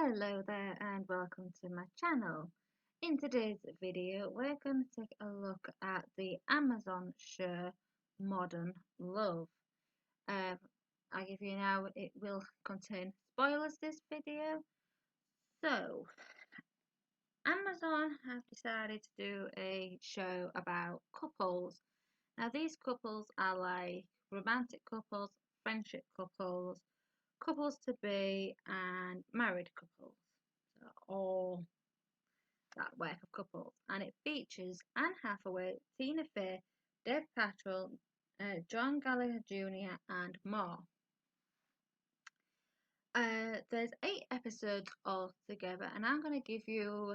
Hello there and welcome to my channel. In today's video we're going to take a look at the Amazon show Modern Love. I give you now, it will contain spoilers this video. So Amazon have decided to do a show about couples. Now these couples are like romantic couples, friendship couples, couples to be and married couples. So all that work of couples, and it features Anne Hathaway, Tina Fey, Dave Patrol, John Gallagher Jr. and more. There's 8 episodes altogether, and I'm going to give you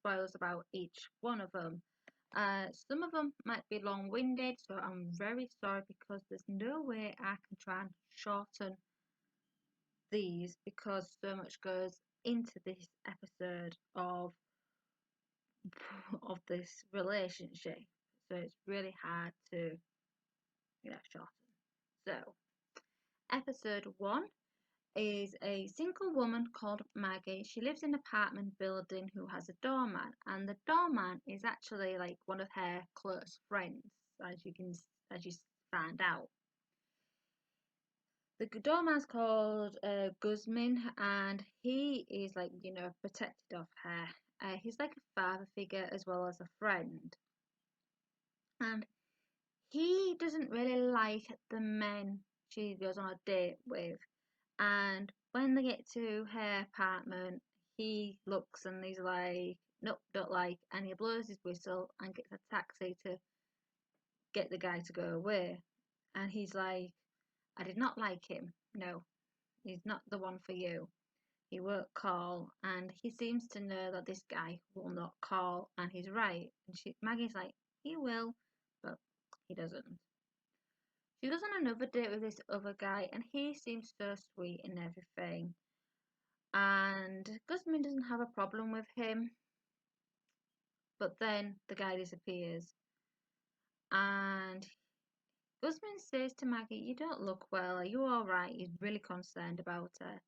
spoilers about each one of them. Some of them might be long-winded, so I'm very sorry because there's no way I can try and shorten these because so much goes into this episode of this relationship, so it's really hard to shorten. So episode 1 is a single woman called Maggie. She lives in an apartment building who has a doorman, and the doorman is actually like one of her close friends, as you find out. The doorman's called Guzman, and he is like protected of her. He's like a father figure as well as a friend, and he doesn't really like the men she goes on a date with. And when they get to her apartment, he looks and he's like, nope, don't like, and he blows his whistle and gets a taxi to get the guy to go away. And he's like, I did not like him. No, he's not the one for you. He won't call, and he seems to know that this guy will not call, and he's right. And Maggie's like, he will, but he doesn't. She goes on another date with this other guy, and he seems so sweet and everything. And Guzman doesn't have a problem with him, but then the guy disappears. And Guzman says to Maggie, you don't look well, are you alright? He's really concerned about her.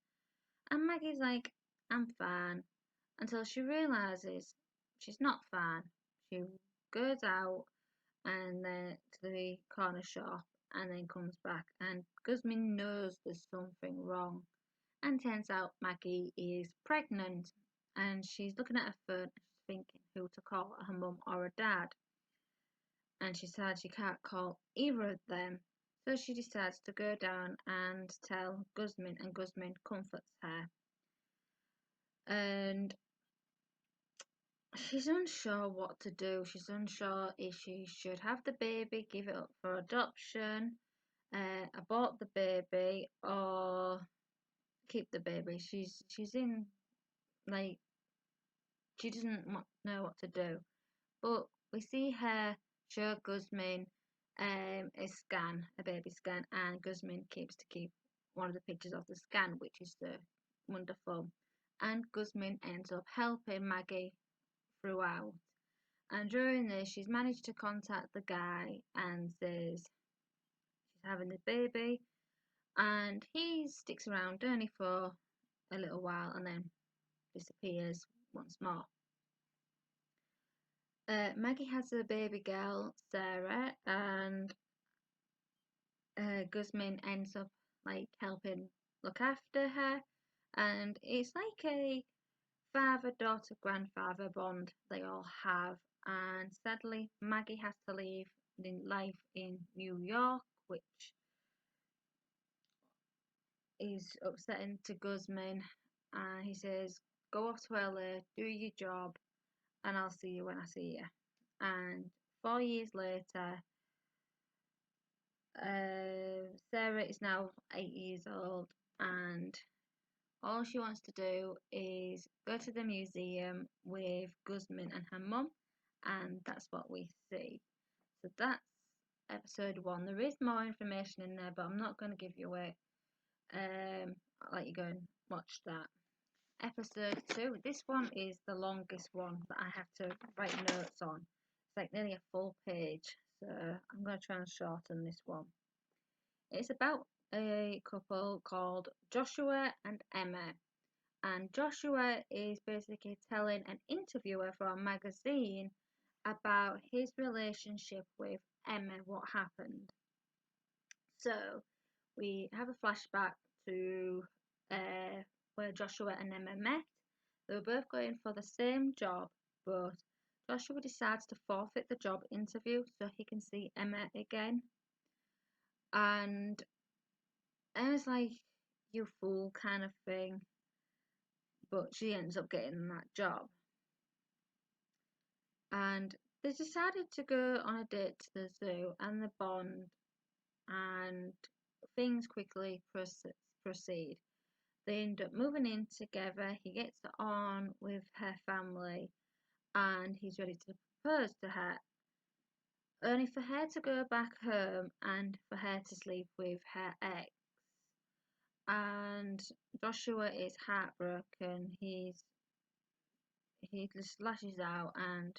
And Maggie's like, I'm fine. Until she realises she's not fine. She goes out and then to the corner shop and then comes back, and Guzman knows there's something wrong, and turns out Maggie is pregnant, and she's looking at her phone and she's thinking who to call, her mum or her dad, and she decides she can't call either of them, so she decides to go down and tell Guzman, and Guzman comforts her, and she's unsure what to do. She's unsure if she should have the baby, give it up for adoption, abort the baby, or keep the baby. She's in like she doesn't know what to do. But we see her show Guzman a baby scan, and Guzman keeps one of the pictures of the scan, which is wonderful. And Guzman ends up helping Maggie throughout. And during this, she's managed to contact the guy and says she's having the baby, and he sticks around only for a little while and then disappears once more. Maggie has a baby girl, Sarah, and Guzman ends up like helping look after her, and it's like a father-daughter, grandfather bond they all have. And sadly, Maggie has to leave life in New York, which is upsetting to Guzman. And he says, go off to LA, do your job, and I'll see you when I see you. And 4 years later, Sarah is now 8 years old, and all she wants to do is go to the museum with Guzman and her mum, and that's what we see. So that's episode 1. There is more information in there, but I'm not going to give you it. I'll let you go and watch that. Episode 2. This one is the longest one that I have to write notes on. It's like nearly a full page, so I'm going to try and shorten this one. It's about a couple called Joshua and Emma, And Joshua is basically telling an interviewer for a magazine about his relationship with Emma, what happened. So we have a flashback to where Joshua and Emma met. They were both going for the same job, but Joshua decides to forfeit the job interview so he can see Emma again. And Emma's like, you fool, kind of thing. But she ends up getting that job. And they decided to go on a date to the zoo and the bond, and things quickly proceed. They end up moving in together. He gets on with her family and he's ready to propose to her, only for her to go back home and for her to sleep with her ex. And Joshua is heartbroken. He just lashes out and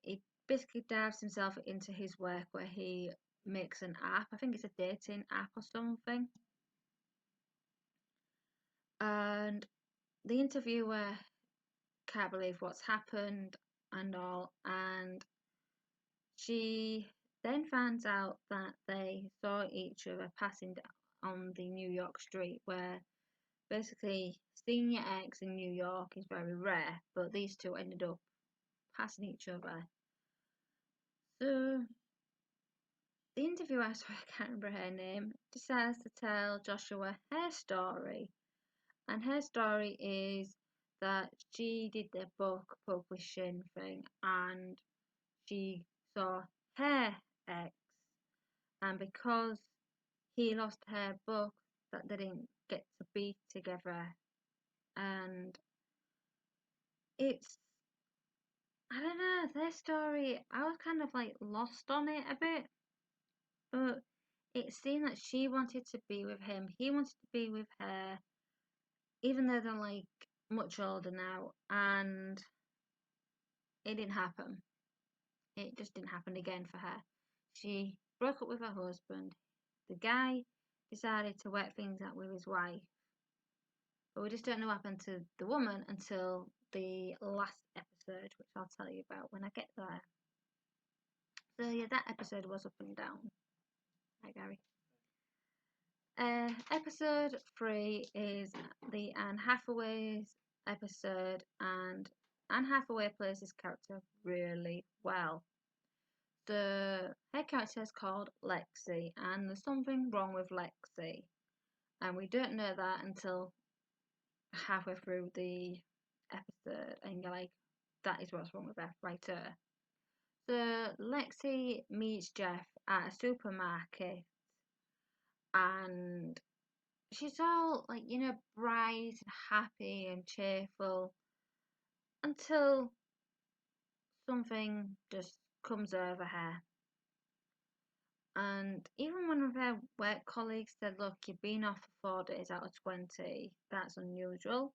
he basically dives himself into his work where he makes an app. I think it's a dating app or something. And the interviewer can't believe what's happened and all, and she then finds out that they saw each other passing on the New York street, where basically seeing your ex in New York is very rare, but these two ended up passing each other. So the interviewer, sorry, I can't remember her name, decides to tell Joshua her story. And her story is that she did the book publishing thing and she saw her ex, and because he lost her book, that they didn't get to be together. And it's, I don't know, their story, I was kind of like lost on it a bit, but it seemed that she wanted to be with him, he wanted to be with her, even though they're like much older now, and it didn't happen. It just didn't happen again for her. She broke up with her husband. The guy decided to work things out with his wife, but we just don't know what happened to the woman until the last episode, which I'll tell you about when I get there. So yeah, that episode was up and down. Hi Gary. Episode 3 is the Anne Hathaway's episode, and Anne Hathaway plays this character really well. Her character is called Lexi, and there's something wrong with Lexi, and we don't know that until halfway through the episode, and you're like, that is what's wrong with her right there. So Lexi meets Jeff at a supermarket, and she's all like, bright and happy and cheerful until something just comes over her. And even one of her work colleagues said, look, you've been off for 4 days out of 20. That's unusual.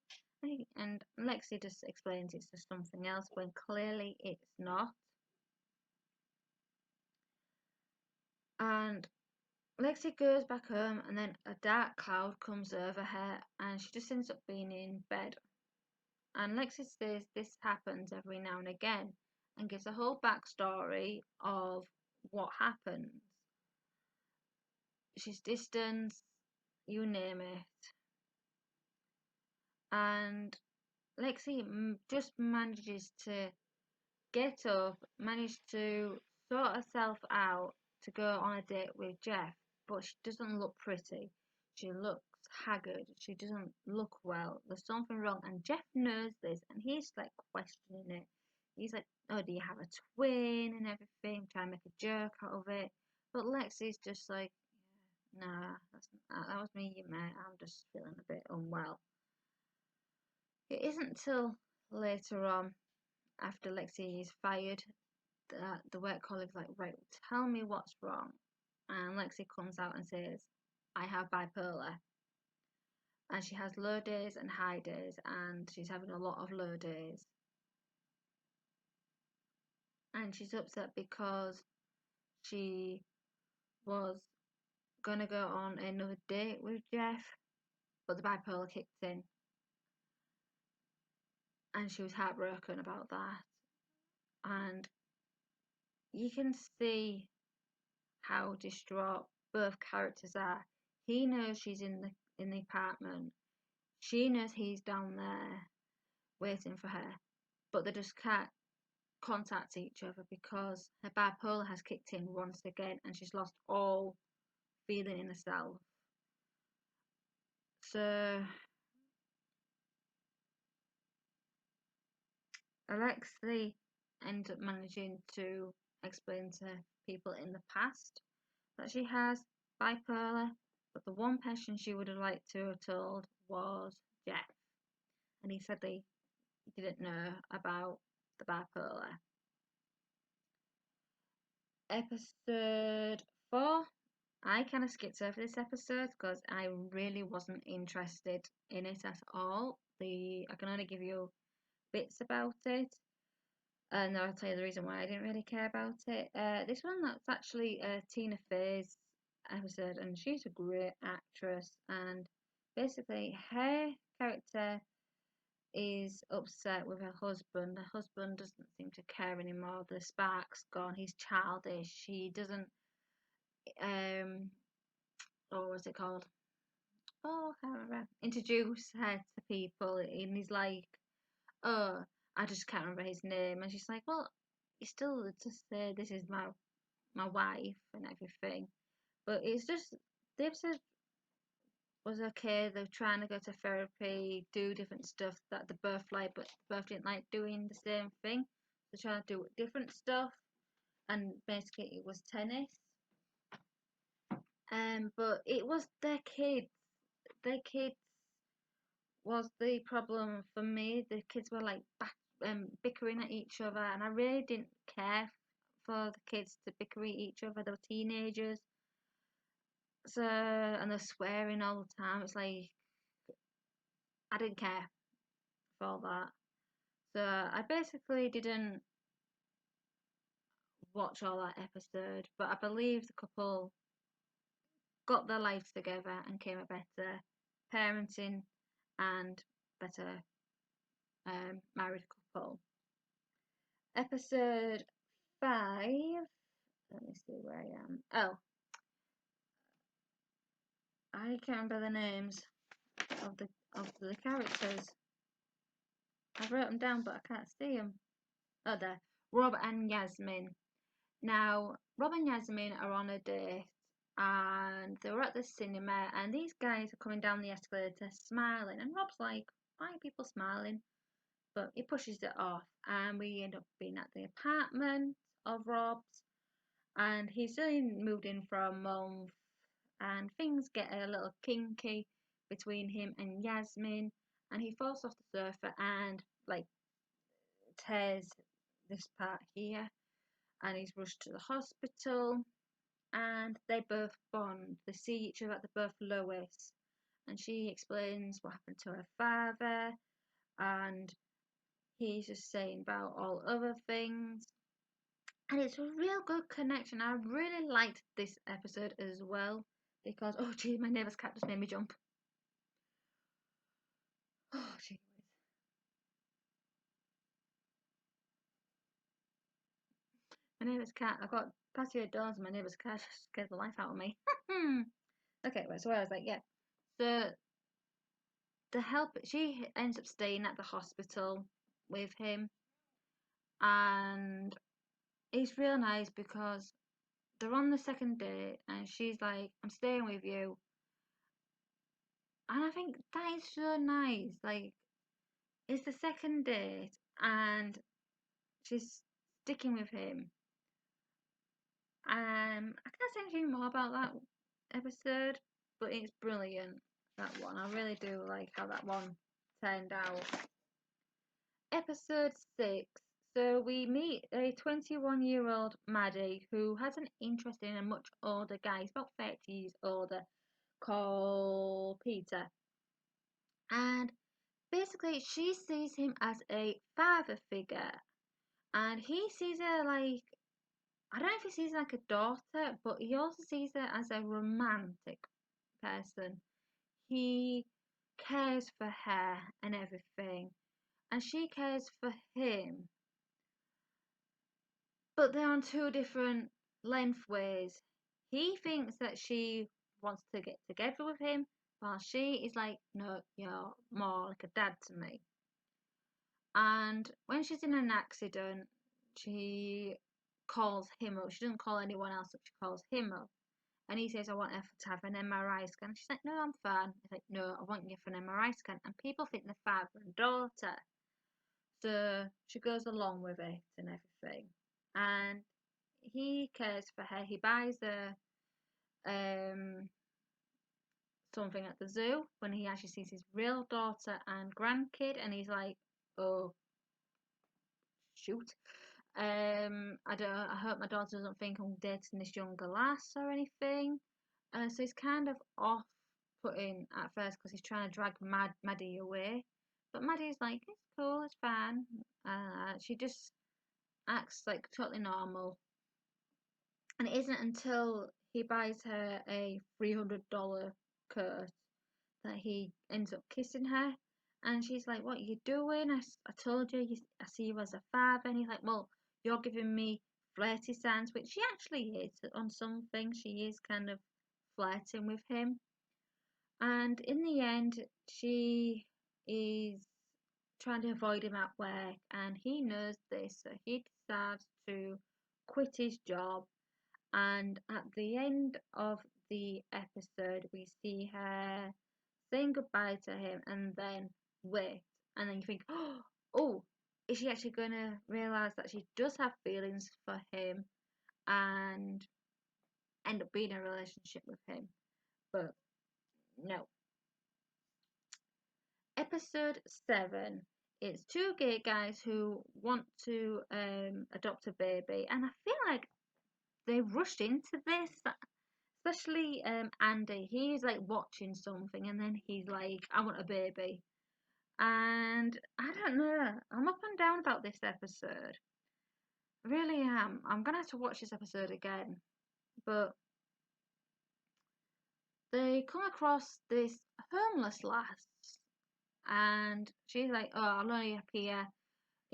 And Lexi just explains it's just something else when clearly it's not. And Lexi goes back home and then a dark cloud comes over her and she just ends up being in bed. And Lexi says this happens every now and again and gives a whole backstory of what happens. She's distant, you name it. And Lexi just manages to get up, manage to sort herself out to go on a date with Jeff, but she doesn't look pretty. She looks haggard. She doesn't look well. There's something wrong, and Jeff knows this, and he's like questioning it. He's like, "Oh, do you have a twin and everything?" Trying to make a joke out of it, but Lexi's just like, "Nah, that was me, you mate. I'm just feeling a bit unwell." It isn't till later on, after Lexi is fired, that the work colleague's like, right, tell me what's wrong. And Lexi comes out and says, I have bipolar. And she has low days and high days, and she's having a lot of low days. And she's upset because she was going to go on another date with Jeff, but the bipolar kicked in. and she was heartbroken about that. And you can see how distraught both characters are. He knows she's in the apartment. She knows he's down there waiting for her, but they just can't contact each other because her bipolar has kicked in once again and she's lost all feeling in herself. So Alexei ends up managing to explain to people in the past that she has bipolar, but the one person she would have liked to have told was Jeff, and he said he didn't know about the bipolar. Episode 4, I kind of skipped over this episode because I really wasn't interested in it at all. I can only give you bits about it, and I'll tell you the reason why I didn't really care about it. This one, that's actually Tina Fey's episode, and she's a great actress. And basically, her character is upset with her husband. Her husband doesn't seem to care anymore. The spark's gone. He's childish. He doesn't. What was it called? Oh, I can't remember. Introduce her to people, and he's like, "Oh, I just can't remember his name," and she's like, "Well, you still just say this is my wife and everything," but it's just the episode was okay. They're trying to go to therapy, do different stuff that they both like, but both didn't like doing the same thing. They're trying to do different stuff, and basically it was tennis. But it was their kids. Their kids was the problem for me. The kids were like bickering at each other, and I really didn't care for the kids to bicker at each other. They were teenagers, so and they're swearing all the time. It's like I didn't care for all that. So I basically didn't watch all that episode, but I believe the couple got their lives together and came a better parenting and better married couple. Episode 5. Let me see where I am. Oh, I can't remember the names of the characters. I wrote them down, but I can't see them. Oh, there. Rob and Yasmin. Now, Rob and Yasmin are on a date, and they were at the cinema, and these guys are coming down the escalator smiling, and Rob's like, "Why are people smiling?" But he pushes it off, and we end up being at the apartment of Rob's, and he's only moved in for a month, and things get a little kinky between him and Yasmin, and he falls off the sofa and like tears this part here, and he's rushed to the hospital, and they both bond. They see each other at the birth of Lois, and she explains what happened to her father, and he's just saying about all other things. And it's a real good connection. I really liked this episode as well because, oh gee, my neighbour's cat just made me jump. Oh gee. My neighbour's cat, I've got patio doors and my neighbour's cat scares the life out of me. Okay, right, so I was like, yeah. So the help, she ends up staying at the hospital with him, and it's real nice because they're on the second date and she's like, "I'm staying with you," and I think that is so nice. Like, it's the second date and she's sticking with him. I can't say anything more about that episode, but it's brilliant, that one. I really do like how that one turned out. Episode 6. So we meet a 21-year-old Maddie who has an interest in a much older guy. He's about 30 years older, called Peter. And basically, she sees him as a father figure. And he sees her like, I don't know if he sees her like a daughter, but he also sees her as a romantic person. He cares for her and everything. and she cares for him, but they're on two different lengthways. He thinks that she wants to get together with him, while she is like, no, you're more like a dad to me. And when she's in an accident, she calls him up. She doesn't call anyone else up, she calls him up. And he says, I want her to have an MRI scan. She's like, no, I'm fine. He's like, no, I want you for an MRI scan. And people think they're father and daughter. So she goes along with it and everything. And he cares for her. He buys her something at the zoo when he actually sees his real daughter and grandkid. And he's like, oh, shoot. I hope my daughter doesn't think I'm dating this younger lass or anything. So he's kind of off-putting at first because he's trying to drag Maddie away. But Maddie's like, it's cool, it's fine. She just acts like totally normal. And it isn't until he buys her a $300 coat that he ends up kissing her. And she's like, what are you doing? I told you, I see you as a father. And he's like, well, you're giving me flirty signs, which she actually is on some things. She is kind of flirting with him. And in the end, she is trying to avoid him at work, and he knows this, so he decides to quit his job. And at the end of the episode, we see her saying goodbye to him, and then wait, and then you think, oh, is she actually going to realize that she does have feelings for him and end up being in a relationship with him? But no. Episode 7. It's two gay guys who want to adopt a baby, and I feel like they rushed into this, especially Andy. He's like watching something, and then he's like, I want a baby. And I don't know, I'm up and down about this episode. I really am. I'm gonna have to watch this episode again. But they come across this homeless lass, and she's like, oh, I'll only appear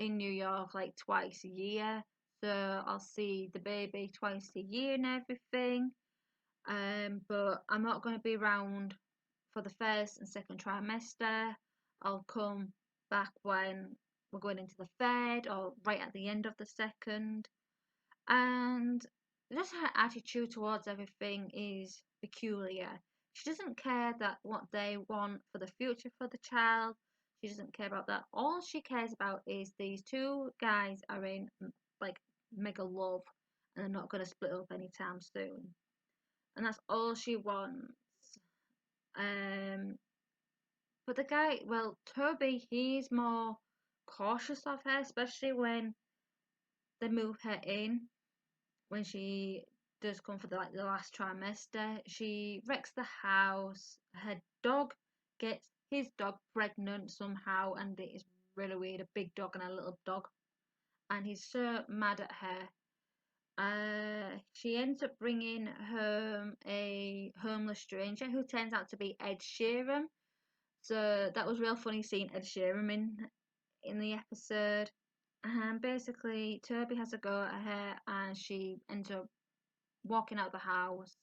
in New York like twice a year, so I'll see the baby twice a year and everything. But I'm not going to be around for the first and second trimester. I'll come back when we're going into the third or right at the end of the second. And just her attitude towards everything is peculiar. She doesn't care that what they want for the future for the child. She doesn't care about that. All she cares about is these two guys are in like mega love and they're not going to split up anytime soon. And that's all she wants. Um, but the guy, well, Toby, he's more cautious of her, especially when they move her in. When she does come for the last trimester, she wrecks the house. Her dog gets his dog pregnant somehow, and it is really weird, a big dog and a little dog, and he's so mad at her. She ends up bringing home a homeless stranger who turns out to be Ed Sheeran. So that was real funny seeing Ed Sheeran in the episode. And basically, Toby has a go at her, and she ends up walking out of the house,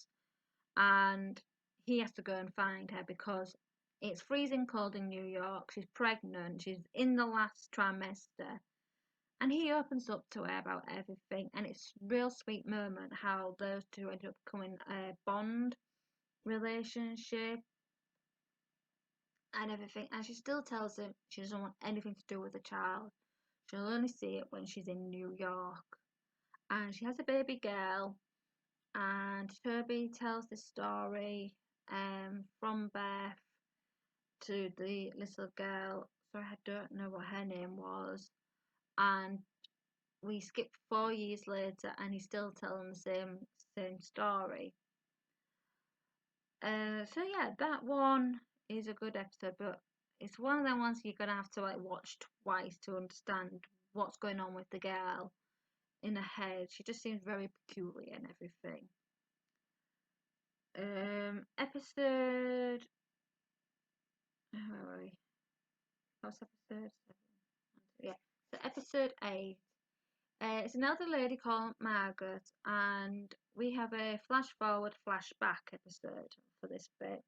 and he has to go and find her because it's freezing cold in New York. She's pregnant. She's in the last trimester. And he opens up to her about everything, and it's a real sweet moment how those two end up becoming a bond relationship and everything. And she still tells him she doesn't want anything to do with the child. She'll only see it when she's in New York. And she has a baby girl, and Toby tells this story from birth to the little girl. Sorry, I don't know what her name was. And we skip 4 years later, and he's still telling the same story. So yeah, that one is a good episode, but it's one of them ones you're gonna have to like watch twice to understand what's going on with the girl in her head. She just seems very peculiar and everything. Episode. Where are we? What's episode 7? episode 8. It's another lady called Margaret, and we have a flash forward, flashback episode for this bit.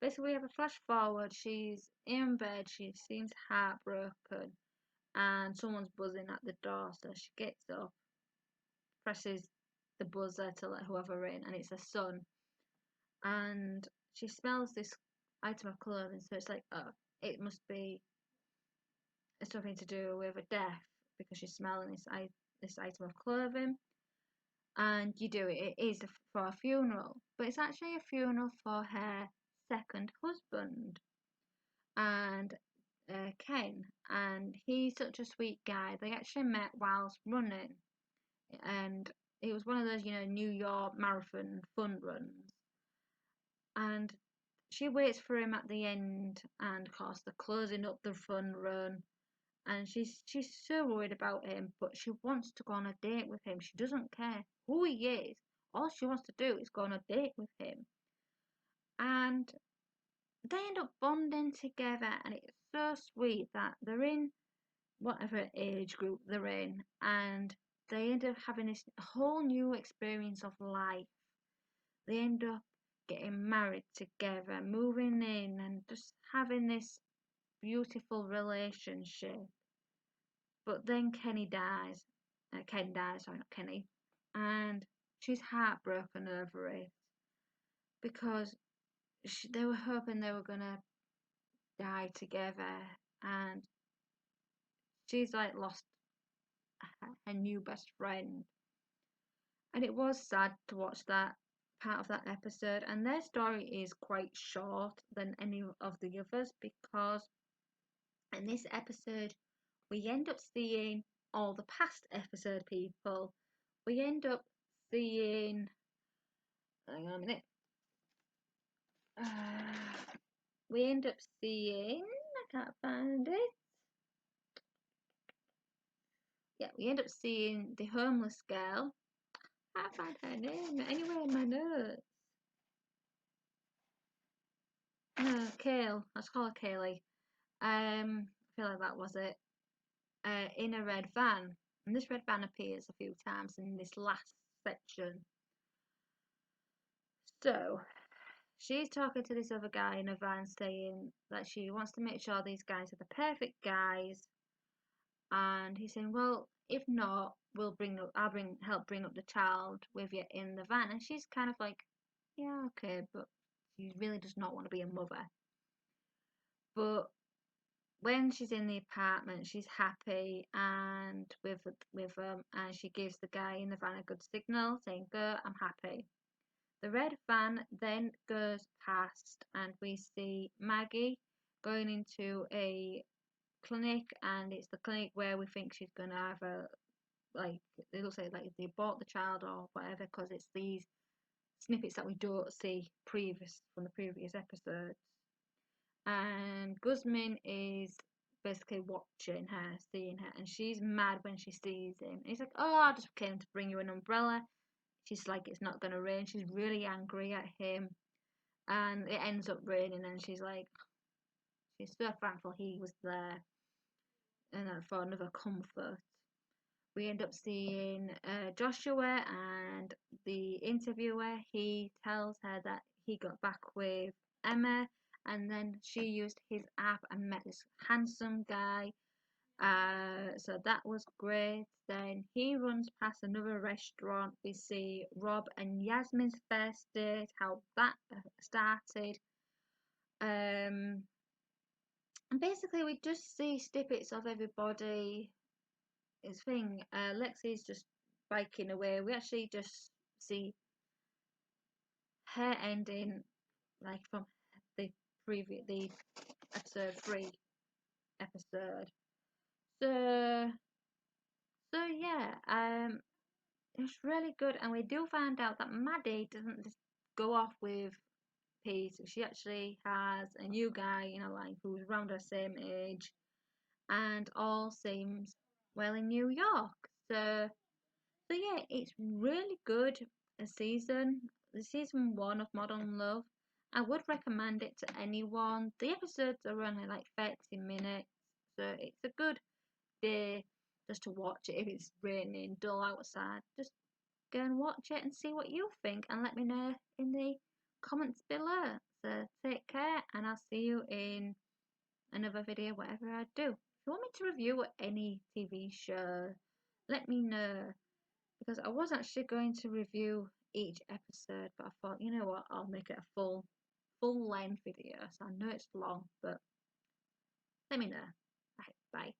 Basically, we have a flash forward. She's in bed, she seems heartbroken, and someone's buzzing at the door. So she gets up, presses the buzzer to let whoever in, and it's her son. And she smells this item of clothing, so it's like, oh, it must be something to do with a death because she's smelling this item of clothing. And you do it. It is for a funeral, but it's actually a funeral for her second husband, and Ken. And he's such a sweet guy. They actually met whilst running, and it was one of those, New York marathon fun runs. And she waits for him at the end, and of course they're closing up the fun run. And she's so worried about him, but she wants to go on a date with him. She doesn't care who he is. All she wants to do is go on a date with him. And they end up bonding together, and it's so sweet that they're in whatever age group they're in, and they end up having this whole new experience of life. They end up getting married together, moving in, and just having this beautiful relationship. But then Ken dies, sorry, not Kenny, and she's heartbroken over it because they were hoping they were gonna die together, and she's like lost her new best friend. And it was sad to watch that part of that episode, and their story is quite short than any of the others because in this episode we end up seeing all the past episode people. We end up seeing, hang on a minute, we end up seeing, I can't find it, yeah, we end up seeing the homeless girl. I can't find her name anywhere in my notes. No, Kale, let's call her Kaylee. I feel like that was it. In a red van, and this red van appears a few times in this last section. So she's talking to this other guy in a van, saying that she wants to make sure these guys are the perfect guys, and he's saying, well, if not, I'll help bring up the child with you in the van. And she's kind of like, yeah, okay, but she really does not want to be a mother. But when she's in the apartment, she's happy and and she gives the guy in the van a good signal saying, go, I'm happy. The red van then goes past, and we see Maggie going into a clinic, and it's the clinic where we think she's going to have it looks like they bought the child or whatever, because it's these snippets that we don't see from the previous episodes. And Guzman is basically watching her, seeing her, and she's mad when she sees him. And he's like, oh, I just came to bring you an umbrella. She's like, it's not going to rain. She's really angry at him, and it ends up raining, and she's so thankful he was there, and for another comfort. We end up seeing Joshua, and the interviewer, he tells her that he got back with Emma, and then she used his app and met this handsome guy. So that was great. Then he runs past another restaurant. We see Rob and Yasmin's first date, how that started. And basically we just see snippets of everybody. His thing, Lexi's just biking away. We actually just see her ending, like from the episode 3 episode. So yeah, it's really good, and we do find out that Maddie doesn't just go off with Pete. She actually has a new guy in her life who's around her same age, and all seems well in New York. So yeah, it's really good a season. The season 1 of Modern Love. I would recommend it to anyone. The episodes are only like 30 minutes, so it's a good day just to watch it. If it's raining, dull outside, just go and watch it and see what you think and let me know in the comments below. So take care and I'll see you in another video, whatever I do. If you want me to review any TV show, let me know, because I was actually going to review each episode, but I thought, you know what, I'll make it a full length video. So I know it's long, but let me know. Right, bye.